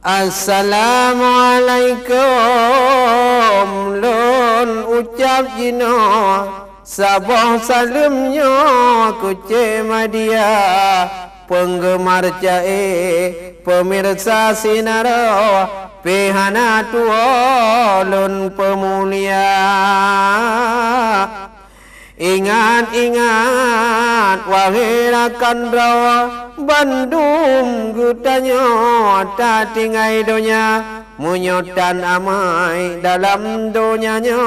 Assalamualaikum lun ucap jino sabah salimnya kuce media penggemar jae pemirsa sinaro pihana tua lun pemulia. Ingat-ingat wahai rakan rawa Bandung gutanya tak tinggai donya munyotan amai dalam donyanya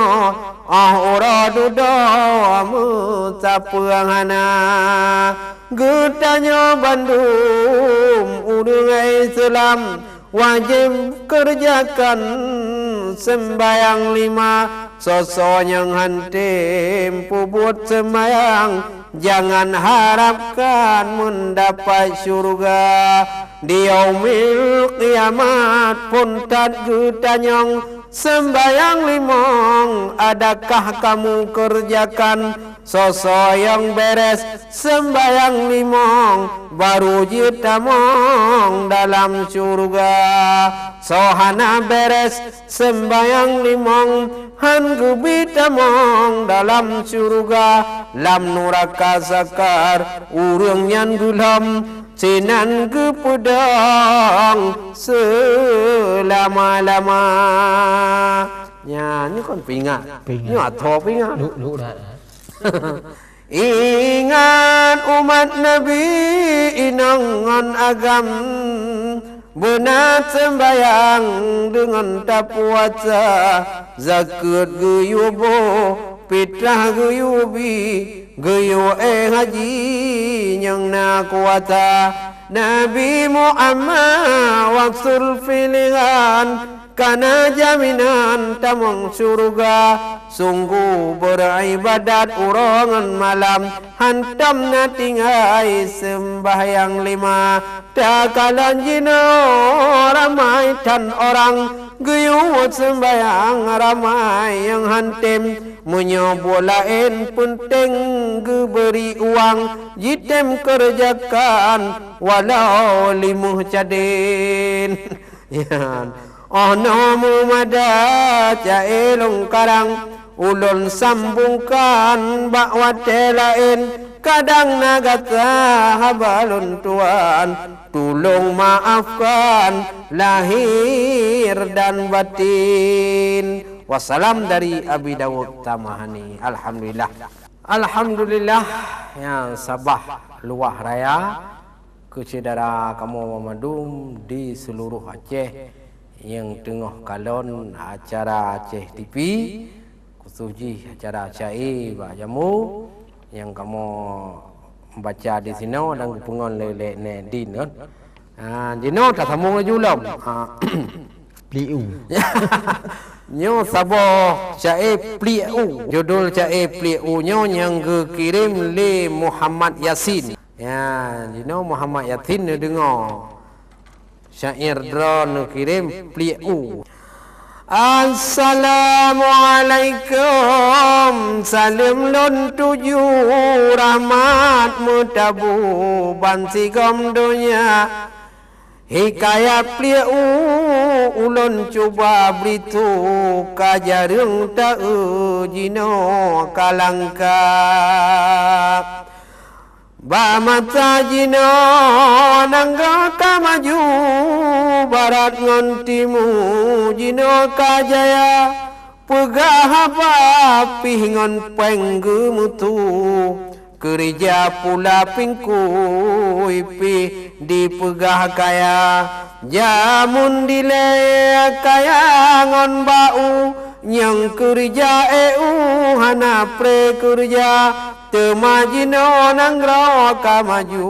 ora duda mucapuangana gutanya Bandung udungai Islam wajib kerjakan sembayang 5 sosok yang hantem pubut sembayang jangan harapkan mendapat syurga di yaumil kiamat pun tak gutanyong sembayang 5 adakah kamu kerjakan sosok yang beres sembayang 5 baru jitamong dalam syurga sohana beres sembayang 5 han gubitamong dalam syurga lam nuraka zakar urang nyan gulam sinan gepudang selama-lama nyanyi kon pingat nyato pingat lu dah. Ingat umat Nabi inangan agam benat sembayang dengan tak puasa zakat guyubo fitrah guyubi guyu haji yang nak kuasa Nabi Muhammad waksul pilihan karena jaminan tamang surga sungguh beribadat urangan malam hantam na tinggai sembahyang 5 takalan jino ramai tan orang guyut sembahyang ramai yang hantem menyobolain penting geberi uang jitem kerjakan walau 5 cadin ya. Ono mumada jae long karang ulun sambungkan bakwat lain kadang nagata habalun tuan tolong maafkan lahir dan batin. Wassalam dari Abi Dawud Tamahani. Alhamdulillah yang sabah luah raya ke saudara kamu Mamadum di seluruh Aceh yang tengah kalon acara Aceh TV khususnya acara Aceh Pak Jamu yang kamu baca di sini dan kepungan lelek Nedin kan. Jino tak sambung lagi ulam. Pliu. Nyo sabah Aceh Pliu. Judul Aceh Pliu nyo yang kirim le Muhammad Yasin. Ya, jino Muhammad Yasin dengar. Syair drone kirim pliu. Assalamualaikum salim lun tuju rahmat mutabu bansigom dunia hikayat pliu ulun cuba beritu kajarung ta'u jino kalangkap ba mata jino nangga maju barat ngon timu jino kajaya pegah apa pingon penggu mutu kerja pula pingku ipi di pegah kaya jamun dile kaya ngon bau yang kerja hana pre kerja temajino nangro maju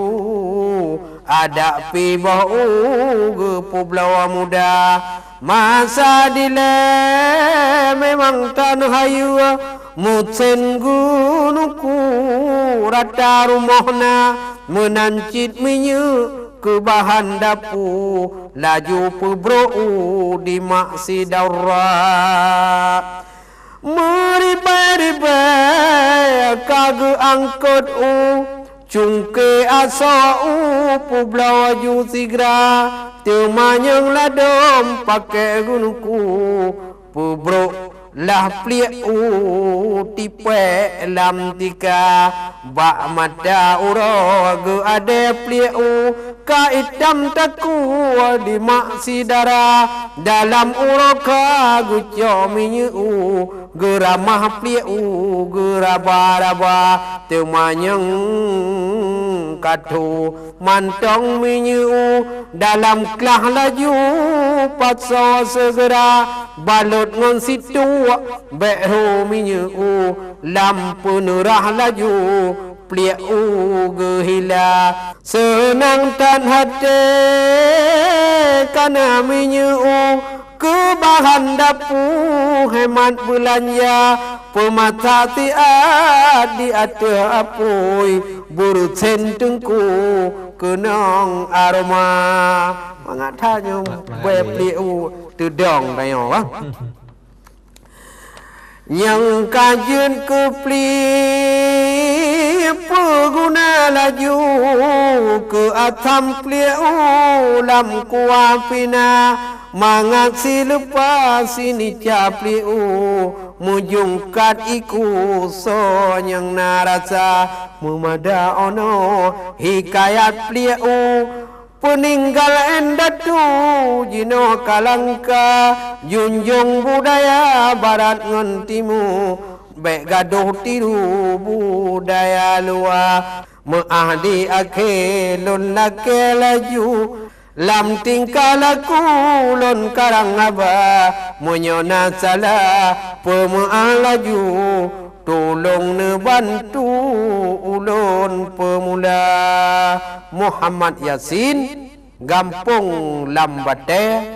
ada pi bau gepublawa muda masa dile memang tanah hayu mutsen gunuku rata rumahna menancit minyu ke bahan dapu laju pebro di maksi daura meriba-riba kagu angkut Cungke asau publau ju sigra temanyang ladom pakai gunungku pubro lah plia tipe lam tika ba mata uro ge ade plia ka itam taku di maksidara dalam uro ka guco minyu geramah plia geraba-raba temanyang katu mantong minyu dalam kelah laju patso segera balut ngon situ beho minyu lampu nurah laju pliu gehila senang tan hati kana minyu ke bahan dapur hemat belanja pemata tiad di ada apoi buru centengku kenang aroma mangatanya bepliu tudong dayo yang kajian kepli pengguna laju ke atam pliu lam kuapina mangaksi lepas ini capliu mujungkat iku so yang narasa memada ono hikayat pliu peninggal endatu jino kalangka junjung budaya barat ngan timu baik gaduh tiru budaya luar meahdi akhe lon lake laju lam tingkah laku lon karang aba menyona salah pemaah laju tolong ne bantu ulun pemula Muhammad Yasin Gampung Lambate